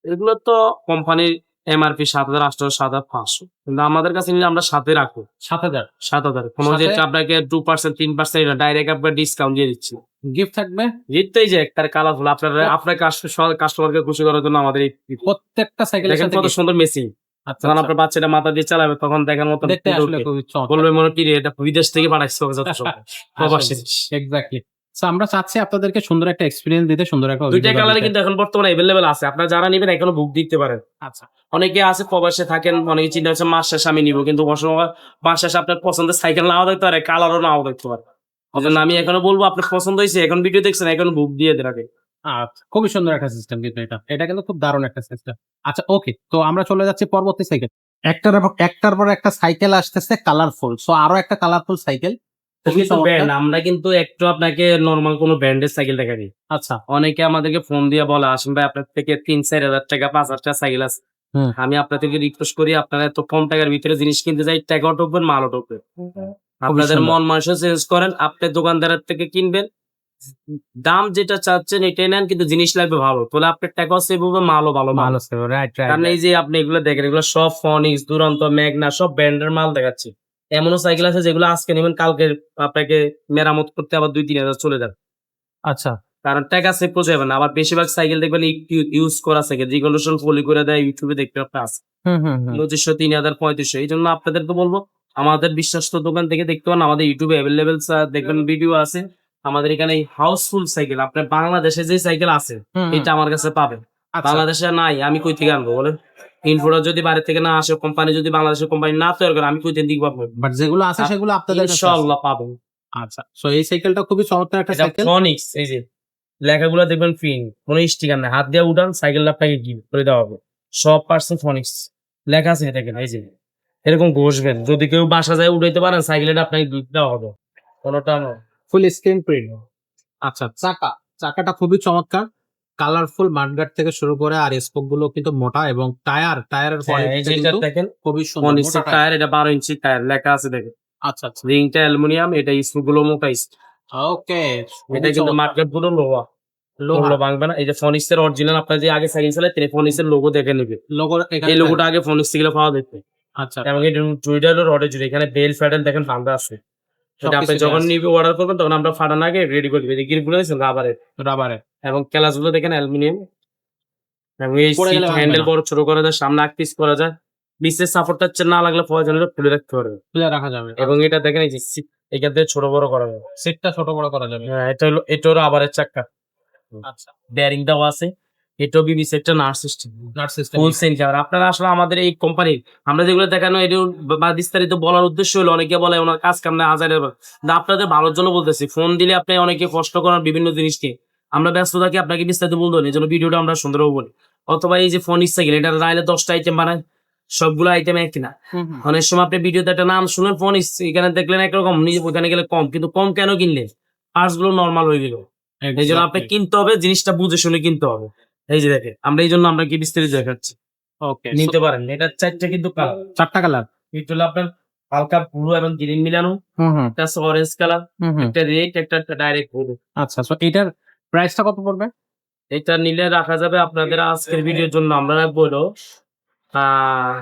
এগুলো তো কোম্পানির এমআরপি ৭,৮০০, ৭,৫০০, কিন্তু আমাদের কাছে নিলে আমরা সাথে রাখবো। ৭,০০০ ৭,০০০ কোনো যে সাথে আপনাকে 2% 3% এটা ডাইরেক্ট আপনার ডিসকাউন্ট দিয়ে দিচ্ছি। গিফট থাকবে। জিততেই যে একটার কালারফুল আপনার কাস্টমারকে খুশি করার জন্য আমাদের এই প্রত্যেকটা সাইকেলের দেখেন সাথে কত গিফট। সুন্দর মেসিং। আচ্ছা, যখন আচ্ছা। আপনার বাচ্চাটা মাথা দিয়ে চালাবে তখন দেখার মতন দেখতে ফুটে আসলে উঠবে। খুবই চমৎকার। বলবে মনে কি রে এটা বিদেশ থেকে পাঠাইছে যত সব প্রবাসী। এক্সাক্টলি। সো আমরা চাচ্ছি আপনাদেরকে সুন্দর একটা এক্সপেরিয়েন্স দিতে, সুন্দর একটা ২ টা অভিজ্ঞতা কালারে দিতে। কিন্তু এখন বর্তমানে এভেইলেবল আছে। আপনারা যারা নিবেন এখনো বুক দিতে পারেন। আচ্ছা। অনেকে আছে প্রবাসে থাকেন, অনেকে চিন্তা করছে মাস শেষে আমি নিবো। কিন্তু অসময় মাস শেষে আপনার পছন্দের সাইকেল নাও দেখতে পারে, কালারও নাও দেখতে পারে। এজন্য আমি এখনো বলবো আপনার পছন্দ হইছে, এখন ভিডিও দেখছেন, এখন বুক দিয়ে দেন আগে। আচ্ছা, খুবই সুন্দর একটা সিস্টেম কিন্তু এটা। এটা কিন্তু খুব দারুণ একটা সিস্টেম। আচ্ছা, ওকে। তো আমরা চলে যাচ্ছি পরবর্তী সাইকেল। একটার পর একটা সাইকেল আসতেছে কালারফুল। সো আরো একটা কালারফুল সাইকেল। খুবই কিন্তু চমৎকার। ব্র্যান্ড আমরা কিন্তু একটু আপনাকে নরমাল কোনো ব্র্যান্ডের সাইকেল দেখা দিই। আচ্ছা। অনেকে আমাদেরকে ফোন দিয়ে বলে, "আসিম ভাই আপনার থেকে ৩-৪ হাজার টাকা ৫,০০০ টাকা সাইকেল আছে।" হুম। আমি আপনাদেরকে রিকোয়েস্ট করি আপনারা এত কম টাকার ভিতরে জিনিস কিনতে যাই, টাকাও ঠকবেন, মালও ঠকবেন। খুবই আপনাদের সুন্দর। মন মানসিক চেঞ্জ করেন। আপনি দোকানদারের থেকে কিনবেন। দাম যেটা চাচ্ছেন এটাই নেন, কিন্তু জিনিস লাগবে ভালো। তাহলে আপনার টাকাও সেভ হবে, মালও ভালো ভালো পাবেন। ছিল। রাইট, রাইট, কারণ এই রাইট। যে আপনি এগুলো দেখেন, এগুলো সব ফনিক্স, দুরন্ত, মেঘনা সব ব্র্যান্ডের মাল দেখাচ্ছি। এমনও সাইকেল আছে যেগুলো আজকে নিবেন, কালকে আপনাকে মেরামত করতে আবার ২-৩ হাজার চলে যাবে। আচ্ছা। কারণ টাকা সেভ করতে যাবে না। আবার বেশিরভাগ সাইকেল দেখবেন একটু ইউজ করা সাইকেল, যেগুলো সব পলি করে দেয়, ইউটিউবে দেখতে আপনি আছে। হুম, হুম, হুম। ২৫০০, ৩,০০০, ৩৫০০। এইজন্য আপনাদেরকে বলবো আমাদের বিশ্বস্ত দোকান থেকে দেখতে পারেন। আমাদের ইউটিউবে এভেইলেবল দেখবেন ভিডিও আছে। আমাদের এখানে হাউসফুল সাইকেল আপনার বাংলাদেশে যে সাইকেল আছে হুম, হুম। এটা আমার কাছে পাবেন। আচ্ছা। বাংলাদেশে নাই, আমি কই থেকে আনবো বলেন? ইনপুটর যদি বাইরে থেকে না আসে, কোম্পানি যদি বাংলাদেশের কোম্পানি না তৈরি করে, আমি কই থেকে পাবো? বাট যেগুলো আছে সেগুলো আপনাদের কাছে আছে। ইনশাআল্লাহ পাবেন। আচ্ছা। সো এই সাইকেলটা খুবই চমৎকার একটা এটা সাইকেল। ফনিক্স, এই যে লেখাগুলো দেখবেন ফিন, কোনো স্টিকার নাই। হাত দিয়ে উঠান, সাইকেলটা আপনাকে গিফট করে দেওয়া হবে। সব পার্সেন্ট ফনিক্স লেখা আছে দেখেন, এই যে এরকম ঘষবেন। যদি কেউ বাসা যায় উঠাইতে পারেন, সাইকেলটা আপনাকে গিফট দেওয়া হবে। কোনোটা নয়। Full screen print. আচ্ছা, চাকাটা খুবই চমৎকার। কালারফুল মাডগার্ড থেকে শুরু করে আর স্পোক গুলো কিন্তু মোটা এবং টায়ারের হ্যাঁ, এই কোয়ালিটিটা যে এটা কিন্তু দেখেন খুবই সুন্দর। মোটা ফনিক্সের টায়ার। টায়ার, এটা 12 ইঞ্চি টায়ার লেখা আছে দেখেন। আচ্ছা, আচ্ছা। রিংটা অ্যালুমিনিয়াম, এটা স্ক্রুগুলো মোটা স্ক্রু। ওকে। এটা খুবই কিন্তু চমৎকার। মার্কেট গুলো লোহা। লোহা। মূল্য ভাঙবে না। এই যে ফনিক্সের অরিজিনাল আপনার যে আগে সাইকেল চালাতেন, ফনিক্সের লোগো দেখে নিবে। লোগো এখানে এই লোগোটা আগে ফনিক্স থেকে পাওয়া যেত। আচ্ছা। এবং এই জুড়িটা হলো রডে জুড়ে। এখানে বেল ফ্যাডেল দেখেন বাঁধা আছে। এটা আপনি সবকিছুই যখন আছে। নিবে অর্ডার করবেন তখন আমরা ফাটানো আগে রেডি করে দিই। গিরগুলো দেখছেন রাবারের, রাবারের। এবং ক্যালাসগুলো দেখেন অ্যালুমিনিয়াম। এবং এই পড়ে সিট গেলে ভাঙবে হ্যান্ডেল না। বড় ছোট করা যায়, সামনে এক পিস করা যায়। নিচের সাপোর্টটা হচ্ছে না লাগলে প্রয়োজন হলে খুলে রাখতে পারবে। খুলে রাখা যাবে। এবং এটা দেখেন এই যে সিট, এখান থেকে ছোট বড় করা যাবে। সিটটা ছোট বড় করা যাবে। হ্যাঁ, এটা হলো রাবারের চাক্কা। আচ্ছা। বেয়ারিং দেওয়া আছে। এটাও বিবিসি একটা nut system. Nut system. Full সেন ক্যামেরা। আপনারা আসলে আমাদের এই কোম্পানির আমরা যেগুলো দেখানো এটা বা বিস্তারিত বলার উদ্দেশ্য হলো, অনেকে বলে ওনার কাজ কাম না হাজারের না, আপনাদের ভালোর জন্য বলতেছি। ফোন দিলে আপনি অনেকে কষ্ট করার বিভিন্ন জিনিস নিয়ে, আমরা ব্যস্ত থাকি, আপনাকে বিস্তারিত বলতে হলে এই জন্য ভিডিওটা আমরা সুন্দরভাবে বলি। অথবা এই যে ফোন ইচ্ছা গেলে এটা রাইলে 10টা আইটেম বানায়, সবগুলো আইটেম এক না। হুম, হুম। অনেক সময় আপনি ভিডিওতে একটা নাম শুনলেন ফোন এখানে দেখলেন একরকম, নিজে ওখানে গেলে কম, কিন্তু কম কেন কিনলেন? পার্টস গুলো নর্মাল হয়ে গেল। এই জন্য আপনাকে কিনতে হবে, জিনিসটা বুঝে শুনে কিনতে হবে। এই যে দেখেন আমরা এই জন্য আমরা কি বিস্তারিত দেখাচ্ছি, ওকে। নিতে পারেন। এটা 4টা কিন্তু কালার। 4টা কালার। এটা হলো আপনার হালকা ব্লু এবং গ্রিন মিলানো, হুম, হুম। একটা আছে অরেঞ্জ কালার, হুম, হুম। একটা রেড, একটা ডাইরেক্ট হলুদ। আচ্ছা। সো এটার প্রাইসটা কত পড়বে? এটা নিলে রাখা যাবে আপনাদের আজকের ভিডিওর জন্য আমরা রাখবো হলো আহ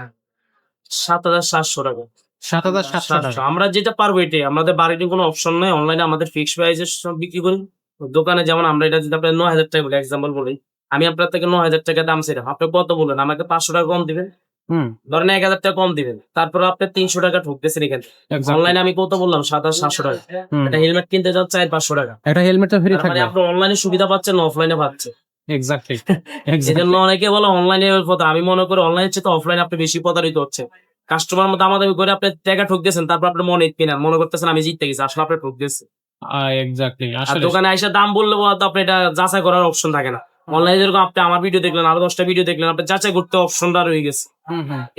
৭,৭০০ টাকা। ৭,৭০০ 700 টাকা। আমরা যেটা পারবো এটাই। আমাদের বার্গেনিং কোনো অপশন নাই। অনলাইনে আমাদের ফিক্সড প্রাইসে সব বিক্রি করি। দোকানে যেমন আমরা এটা যদি আপনার ৯,০০০ টাকা বলি, এক্সাম্পল বলি, আমি আপনার থেকে ৯,০০০ টাকা দাম চাইলাম। আপনি কত বললেন? আমাকে ৫০০ টাকা কম দিবেন। হুম। ধরেন ১,০০০ টাকা কম দিবেন। তারপর আপনি ৩০০ টাকা ঠকতেছেন এখানে। এক্সাক্টলি। অনলাইনে আমি কত বললাম? ৭,৭০০ টাকা। হুম। একটা হেলমেট কিনতে যান ৪-৫০০ টাকা। একটা হেলমেট তো ফ্রি তার মানে থাকবে। আপনি অনলাইনে সুবিধা পাচ্ছেন না অফলাইনে পাচ্ছেন। এক্সাক্টলি। এজন্য এক্সাক্টলি। অনেকে বলে অনলাইনে কথা। আমি মনে করি অনলাইনের চেয়ে অফলাইনে আপনি বেশি প্রতারিত হচ্ছে। কাস্টমার মতো দামাদামি করে আপনি টাকা ঠকতেছেন। তারপর আপনি মনে করতেছেন আমি জিততে গেছি। আসলে আপনি ঠকতেছেন। এক্সাক্টলি। আর আসলে দোকানে আইসা দাম বললে তো আপনি এটা যাচাই করার অপশন থাকে না। অনলাইনে যেরকম আপনি আমার ভিডিও দেখলেন, আরো 10টা ভিডিও দেখলেন, আপনি যাচাই করতে অপশনটা রয়ে গেছে।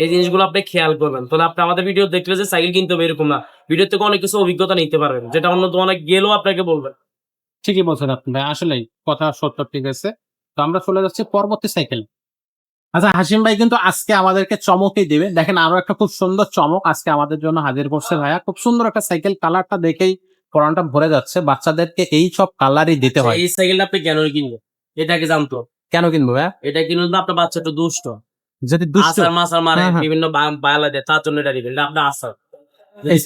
এই জিনিসগুলো আপনি খেয়াল করবেন, তাহলে আপনি আমাদের ভিডিও দেখলে যে সাইকেল কিনতে হবে এরকম না, ভিডিও থেকে অনেক কিছু অভিজ্ঞতা নিতে পারবেন, যেটা অন্য দোকানে গেলেও আপনাকে বলবেন। ঠিকই বলছেন আপনি ভাই, আসলেই কথা সত্য, ঠিক আছে। তো আমরা চলে যাচ্ছি পরবর্তী সাইকেল। আচ্ছা, হাসিম ভাই কিন্তু আজকে আমাদেরকে চমকই দিবে। দেখেন, আরো একটা খুব সুন্দর চমক আজকে আমাদের জন্য হাজির করছে ভাইয়া। খুব সুন্দর একটা সাইকেল, কালারটা দেখেই পরানটা ভরে যাচ্ছে। বাচ্চাদেরকে এই সব কালারই দিতে হয়। এই সাইকেলটা আপনি কেন কিনবেন এটাকে জানতো? কেন কিনবো ভাইয়া? এটা কিনুন না, আপনার বাচ্চা একটু দুষ্ট, যদি দুষ্ট। আসার মাসার মারে, হ্যাঁ, হ্যাঁ। বিভিন্ন বায়ালা দেয়, তার জন্য এটা নিবেন। এটা আপনার আসার এই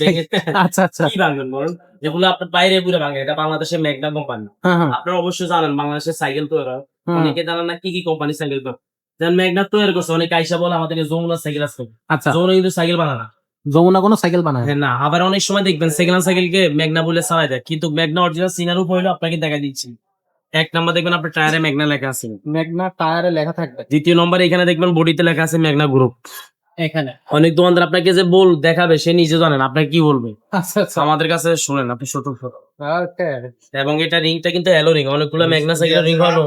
আচ্ছা আচ্ছা। কি ভাঙবেন বলুন? যেগুলো আপনার বাইরে পুরো ভাঙে, এটা বাংলাদেশের মেঘনা কোম্পানি। হ্যাঁ, হ্যাঁ। আপনারা অবশ্যই জানেন বাংলাদেশের সাইকেল তৈরি হয়, হুম। অনেকে জানেন না কি কি কোম্পানি সাইকেল তৈরি। যেমন মেঘনা তৈরি করছে, অনেকে আইসা বলে আমাদের যমুনা সাইকেল আছে। আচ্ছা, যমুনা কিন্তু সাইকেল বানায় না। যমুনা কোনো সাইকেল বানায়? হ্যাঁ না, আবার অনেক সময় দেখবেন সেকেন্ড হ্যান্ড সাইকেলকে মেঘনা বলে চালাই দেয়, কিন্তু মেঘনা অরিজিনাল সিনার উপর হইলো আপনাকে দেখা দিচ্ছি। 1 নাম্বার দেখবেন আপনার টায়ারে মেঘনা লেখা আছে, মেঘনা টায়ারে লেখা থাকবে। 2য় নম্বরে এখানে দেখবেন বডিতে লেখা আছে মেঘনা গ্রুপ। এখানে অনেক দোকানদার আপনাকে যে বল দেখাবে, সে নিজে জানেন আপনাকে কি বলবে। আচ্ছা আচ্ছা। আমাদের কাছে শুনেন আপনি ছোট ছোট। ওকে। এবং এটা রিংটা কিন্তু অ্যালো রিং, অনেকগুলো মেঘনা সাইকেল রিং হলো,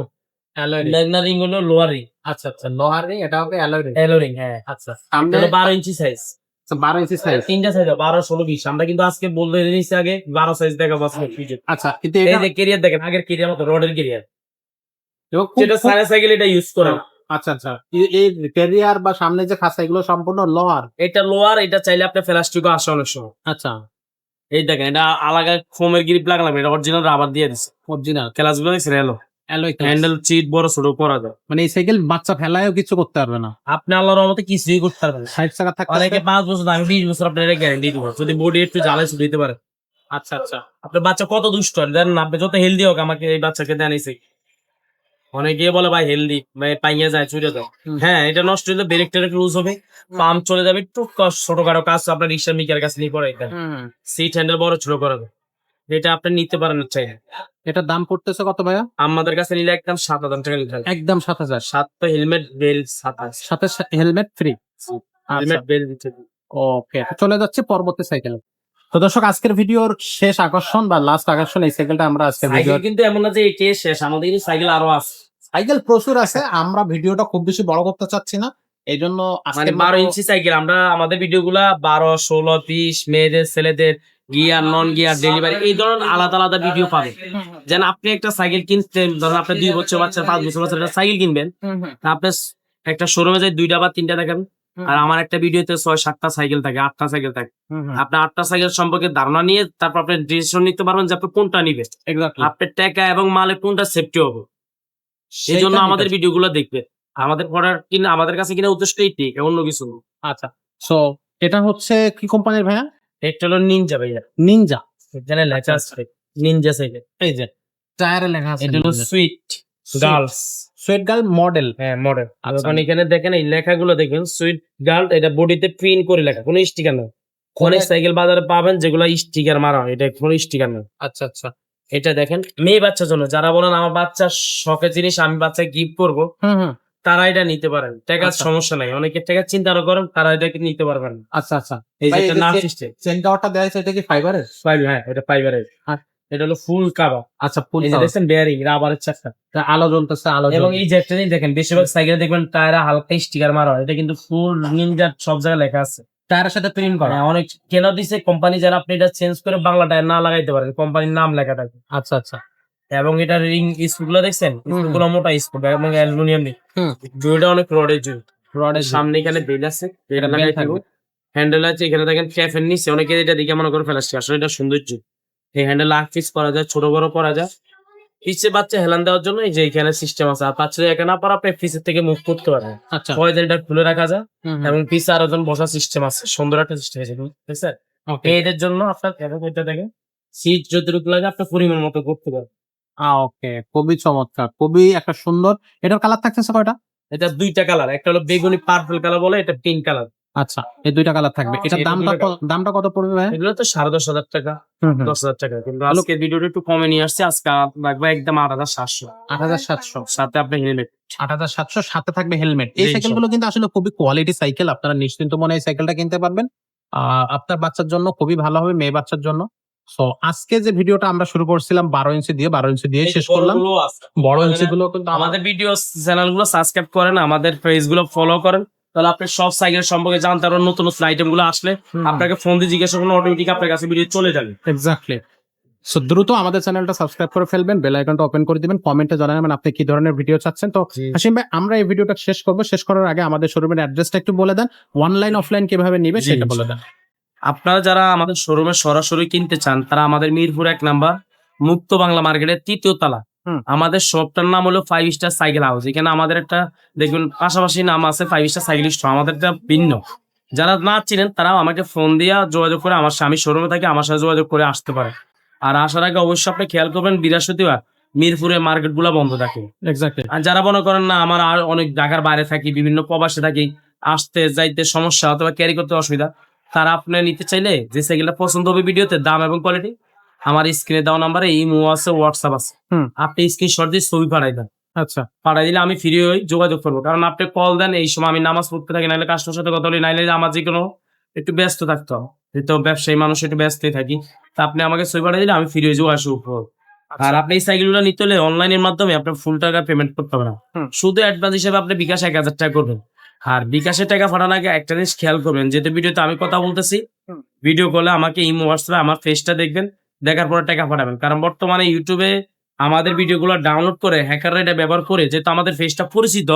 অ্যালয় রিং। মেঘনা রিং হলো লোয়ার রিং। আচ্ছা আচ্ছা, লোহার রিং, এটা হবে অ্যালয় রিং। অ্যালো রিং, হ্যাঁ। আচ্ছা, এটা সামনে হলো 12 ইঞ্চি সাইজ, 12 ইঞ্চি সাইজ। 3টা সাইজ 12, 16, 20। আমরা কিন্তু আজকে বলতে দিয়েছি আগে 12 সাইজ দেখাবো আজকে ফিজে। আচ্ছা, কিন্তু এই এটা যে কেরিয়ার দেখেন, আগের কেরিয়ার মতো রডের কেরিয়ার, এবং যেটা সারা সাইকেল এটা ইউজ করে না। আচ্ছা আচ্ছা, এই ক্যারিয়ার বা সামনে যে খাঁচা, এগুলো সম্পূর্ণ লোহার। এটা লোয়ার, এটা চাইলে আপনি প্লাস্টিকও আসে অনেক সময়। আচ্ছা, এই দেখেন, এটা আলাদা ফোমের গ্রিপ লাগালাম, এটা অরিজিনাল রাবার দিয়ে দিছে। অরিজিনাল ক্লাসগুলো দেখছেন, এলো অ্যালয়। হ্যান্ডেল চিট বড় ছোট করা যায়। মানে এই সাইকেল বাচ্চা ফেলায়ও কিছু করতে পারবে না। আপনি আল্লাহর রহমতে কিছুই করতে পারবেন না। 60 টাকা থাকতে অনেকে 5 বছর, আমি 20 বছর আপনার গ্যারান্টি দিব, যদি বডি একটু জ্বালাই শুধু দিতে পারে। আচ্ছা আচ্ছা। আপনার বাচ্চা কত দুষ্ট হয় জানেন না? আপনি যত হেলদি হোক, আমাকে এই বাচ্চাকে দেন এই সাইকেল। অনেকে বলে ভাই হেলদি, ভাই পাইয়া যায় চুরে যায়। হ্যাঁ, এটা নষ্ট হলে ব্রেক টেরেক লুজ হবে, পাম্প চলে যাবে, একটু ছোটখাটো কাজ আপনার রিক্সা মিকার কাছে নিয়ে পড়ে। সিট হ্যান্ডেল বড় ছোট করে দেয়। এটা আপনি নিতে পারেন চাইলে। এটার দাম পড়তেছে কত ভাইয়া? আমাদের কাছে নিলে একদম 7,000 টাকা নিতে হবে। একদম 7000। 7 তো হেলমেট বেল্ট 27, সাথে হেলমেট ফ্রি। হেলমেট বেল্ট দিতে হবে। ওকে, চলে যাচ্ছে পরবর্তী সাইকেল। তো দর্শক, আজকের ভিডিওর শেষ আকর্ষণ বা লাস্ট আকর্ষণ এই সাইকেলটা আমরা আজকে সাইকেল ভিডিও। কিন্তু এমন না যে এটাই শেষ, আমাদের কিন্তু সাইকেল আরো আছে। সাইকেল প্রচুর আছে, আমরা ভিডিওটা খুব বেশি বড় করতে চাচ্ছি না, এই জন্য মানে 12 ইঞ্চি সাইকেল, আমরা আমাদের ভিডিও গুলা 12, 16, 20, মেয়েদের ছেলেদের গিয়ার নন গিয়ার ডেলিভারি এই ধরনের আলাদা আলাদা ভিডিও পাবেন। যেন আপনি একটা সাইকেল কিনতেন, ধরেন আপনি 2 বছর বাচ্চা 5 বছর বাচ্চা একটা সাইকেল কিনবেন, তা আপনি একটা শোরুমে যাই 2টা বা 3টা দেখাবেন। আর আমার একটা ভিডিওতে 6-7টা সাইকেল থাকে, 8টা সাইকেল থাকে। আপনি 8টা সাইকেল সম্পর্কে ধারণা নিয়ে তারপর আপনি ডিসিশন নিতে পারবেন যে আপনি কোনটা নিবেন, এক্স্যাক্টলি আপনার টাকা এবং মালে কোনটা সেফটি হবে। এই জন্য আমাদের ভিডিও গুলো দেখবে, আমাদের প্রোডাক্ট কিনা, আমাদের কাছে কিনা উদ্দেশ্যটাই ঠিক, অন্য কিছু না। আচ্ছা, সো এটা হচ্ছে কি কোম্পানির ভাইয়া? একটা হলো নিনজা ভাইয়া, নিনজা। এখানে লেখা আছে নিনজা সাইকেল। এই যে টায়ারে লেখা আছে এটা হলো sweet girls, sweet girl model. হ্যাঁ মডেল। আচ্ছা। আপনি এখানে দেখেন এই লেখাগুলো দেখেন, সুইট গার্ল, এটা বডিতে প্রিন্ট করে লেখা, কোনো স্টিকার নেই। অনেক সাইকেল বাজারে পাবেন যেগুলো স্টিকার মারা হয়, এটা কোনো স্টিকার নেই। আচ্ছা আচ্ছা। এটা দেখেন মেয়ে বাচ্চার জন্য, যারা বলেন আমার বাচ্চার শখের জিনিস আমি বাচ্চাকে গিফট করবো, তারা এটা নিতে পারেন, টাকার আচ্ছা। সমস্যা নাই। অনেকে টাকা চিন্তা করেন, তারা এটা নিতে পারবেন। আচ্ছা আচ্ছা। এই যে ভাই, একটা এই যে নার্ভ সিস্টেম, চেন কাভারটা দেওয়া আছে, এটা কি ফাইবারের? হ্যাঁ এটা ফাইবারের। হ্যাঁ। এটা হলো ফুল কাভার। আচ্ছা, ফুল এই যে দেখছেন বেয়ারিং রাবারের চাকা, আলো জ্বলতেছে, আলো এবং এই যে একটা জিনিস দেখেন, বেশিরভাগ সাইকেলে দেখবেন টায়ারে হালকা স্টিকার মারা হয়, এটা কিন্তু ফুল নিনজার সব জায়গায় লেখা আছে। টায়ারের সাথে প্রিন্ট করা। হ্যাঁ, অনেক কেন দিছে কোম্পানি, যারা আপনি এটা চেঞ্জ করে বাংলা টায়ার না লাগাইতে পারেন, কোম্পানির নাম লেখা থাকে। আচ্ছা আচ্ছা। এবং এটা রিং স্ক্রুগুলো দেখছেন, স্ক্রুগুলো মোটা স্ক্রু এবং অ্যালুমিনিয়াম নেই, জুড়িটা অনেক রডের জুড়ি। রডের সামনে এখানে বেল আছে, এটা এটা লাগাই বেল থাকবে। থাকবে। হ্যান্ডেল আছে এখানে দেখেন, ক্যাফের নিচে অনেকে এটা দিকে মনে করে ফেলাচ্ছে, আসলে এটা সৌন্দর্য। এই হ্যান্ডেল আগ ফিক্স করা যায়, ছোট বড় করা যায়। পিছে বাচ্চা হেলান দেওয়ার জন্য এই যে এখানে সিস্টেম আছে, আর বাচ্চা এখানে না পারা আপনি পিছের থেকে মুভ করতে পারবেন। আচ্ছা। এটা খুলে রাখা যায় এবং পিছে আরো জন বসার সিস্টেম আছে, সুন্দর একটা সিস্টেম আছে, বুঝছেন? ওকে। এদের জন্য আপনার এটা দেখেন, সিট যতটুকু লাগে আপনি পরিমাণ মতো করতে পারবেন। ওকে, খুবই চমৎকার, খুবই একটা সুন্দর। এটার কালার থাকতেছে কয়টা? এটা 2টা কালার, একটা হলো বেগুনি পার্পল কালার বলে, এটা পিঙ্ক কালার। আচ্ছা, এই দুইটা কালার থাকবে। এটার এটা দামটা দুইটা দামটা কত পড়বে ভাই? এগুলো তো 10,500 টাকা, 10,000 টাকা, কিন্তু আজকে ভিডিওটা একটু কমে নিয়ে আসছে, আজকে লাগবে একদম 8,700। 8,700। সাথে আপনি হেলমেট 8,700, সাথে থাকবে হেলমেট। এই জি, সাইকেল গুলো কিন্তু আসলে খুবই কোয়ালিটি সাইকেল, আপনারা নিশ্চিন্ত মনে এই সাইকেলটা কিনতে পারবেন। আপনার বাচ্চার জন্য খুবই ভালো হবে, মেয়ে বাচ্চার জন্য। সো আজকে যে ভিডিওটা আমরা শুরু করছিলাম 12 ইঞ্চি দিয়ে শেষ করলাম। বড় ইঞ্চি গুলো কিন্তু আমাদের আমাদের ভিডিও চ্যানেল গুলো সাবস্ক্রাইব করেন, আমাদের পেজ গুলো ফলো করেন, তাহলে আপনি সব সাইকেল সম্পর্কে জানতে পারবেন। নতুন নতুন আইটেম গুলো আসলে আপনাকে ফোন দিয়ে জিজ্ঞাসা করুন, অটোমেটিক আপনার কাছে ভিডিও চলে যাবে। এক্স্যাক্টলি। সো দ্রুত আমাদের চ্যানেলটা সাবস্ক্রাইব করে ফেলবেন, বেল আইকনটা ওপেন করে দিবেন, কমেন্টে জানাবেন আপনি কি ধরনের ভিডিও চাচ্ছেন। তো হাসিম ভাই, আমরা এই ভিডিওটা শেষ করব। শেষ করার আগে আমাদের শোরুমের অ্যাড্রেসটা একটু বলে দেন, অনলাইন অফলাইন কিভাবে নিবে জি, সেটা বলে দেন। আপনারা যারা আমাদের শোরুমে সরাসরি কিনতে চান, তারা আমাদের মিরপুর 1 নাম্বার মুক্ত বাংলা মার্কেটের 3য় তলা। আমাদের শপটার নাম হলো 5 স্টার সাইকেল হাউস। এখানে আমাদের একটা দেখবেন পাশাপাশি নাম আছে 5 স্টার সাইকেল স্টোর। আমাদেরটা ভিন্ন। যারা না চিনেন তারাও আমাকে ফোন দিয়ে যোগাযোগ করে, আমার স্বামী শোরুমে থাকে, আমার সাথে যোগাযোগ করে আসতে পারে। আর আসার আগে অবশ্যই আপনি খেয়াল করবেন, বৃহস্পতিবার মিরপুরে মার্কেট গুলা বন্ধ থাকে। এক্স্যাক্টলি। আর যারা মনে করেন না আমার আর অনেক ঢাকার বাইরে থাকি, বিভিন্ন প্রবাসে থাকি, আসতে যাইতে সমস্যা অথবা ক্যারি করতে অসুবিধা, তারা আপনি নিতে চাইলে যে সাইকেলটা পছন্দ হবে ভিডিওতে, দাম এবং কোয়ালিটি, আমার স্ক্রিনে দেওয়া নাম্বারে ইমো আছে, হোয়াটসঅ্যাপ আছে, আপনি স্ক্রিনশট দিয়ে ছবি পাঠাই দেন। আচ্ছা, পাঠাই দিলে আমি ফ্রি হয়ে যোগাযোগ করবো। কারণ আপনি কল দেন এই সময়, আমি নামাজ পড়তে থাকি, নাহলে কাস্টমার সাথে কথা বলি, নাহলে আমার যে কোনো একটু ব্যস্ত থাকতে হবে, যেহেতু ব্যবসায়ী মানুষ একটু ব্যস্তই থাকি। তা আপনি আমাকে ছবি পাঠিয়ে দিলে আমি ফ্রি হয়ে যাবো, আসবো। আর আপনি এই সাইকেলগুলো নিতে হলে অনলাইনের মাধ্যমে আপনার ফুল টাকা পেমেন্ট করতে হবে না, শুধু অ্যাডভান্স হিসেবে আপনি বিকাশ 1000 টাকা করবেন। আর বিকাশের টাকা পাঠানোর আগে একটা জিনিস খেয়াল করবেন, যেহেতু ভিডিওতে আমি কথা বলতেছি, ভিডিও কলে আমাকে ইমো হোয়াটসঅ্যাপে আমার ফেসটা দেখবেন, দেখার পরে টাকা পাঠাবেন। কারণ বর্তমানে ইউটিউবে আমাদের ভিডিওগুলো ডাউনলোড করে হ্যাকাররা এটা ব্যবহার করে, যেহেতু আমাদের ফেসটা পরিচিত,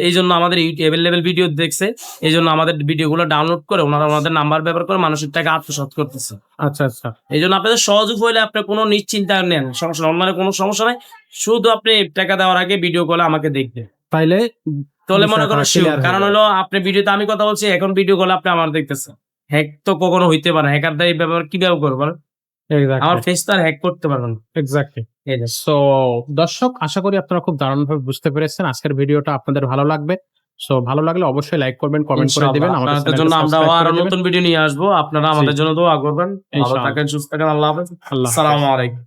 এই জন্য আমাদের অ্যাভেলেবেল ভিডিও দেখছে, এই জন্য আমাদের ভিডিওগুলো ডাউনলোড করে ওনারা ওনাদের নাম্বার ব্যবহার করে মানুষের টাকা আত্মসাৎ করতেছে। আচ্ছা, আচ্ছা। এই জন্য আপনাদের সহযোগ হইলে আপনি কোনো নিশ্চিন্তা নেন, সমস্যা নেই, অনলাইনে কোনো সমস্যা নাই। শুধু আপনি টাকা দেওয়ার আগে ভিডিও কলে আমাকে দেখবেন, তাইলে তাহলে মনে করেন বিষয়টা শিওর। clear হয়ে কারণ যাবে। হলো আপনি ভিডিওতে আমি কথা বলছি, এখন ভিডিও কলে আপনি আমার দেখতেছেন। হ্যাক তো কখনো হইতে পারে, হ্যাকারদের এই ব্যবহার কিভাবে করবো বলেন? আমার ফেস তো আর হ্যাক করতে পারবেন না। এক্স্যাক্টলি। এই যে সো দর্শক, আশা করি আপনারা খুব দারুণভাবে বুঝতে পেরেছেন। আজকের ভিডিওটা আপনাদের ভালো লাগবে। সো ভালো লাগলে অবশ্যই লাইক করবেন, কমেন্ট করে দিবেন, ইনশাআল্লাহ আমাদের আপনাদের চ্যানেলটা জন্য আমরা সাবস্ক্রাইব আরো করে দিবেন। নতুন ভিডিও নিয়ে আসবো। আপনারা আমাদের জন্য দোয়া করবেন। ভালো ইনশাআল্লাহ। থাকেন, সুস্থ থাকেন। আল্লাহ হাফেজ। আল্লাহ হাফেজ। আসসালামু আলাইকুম।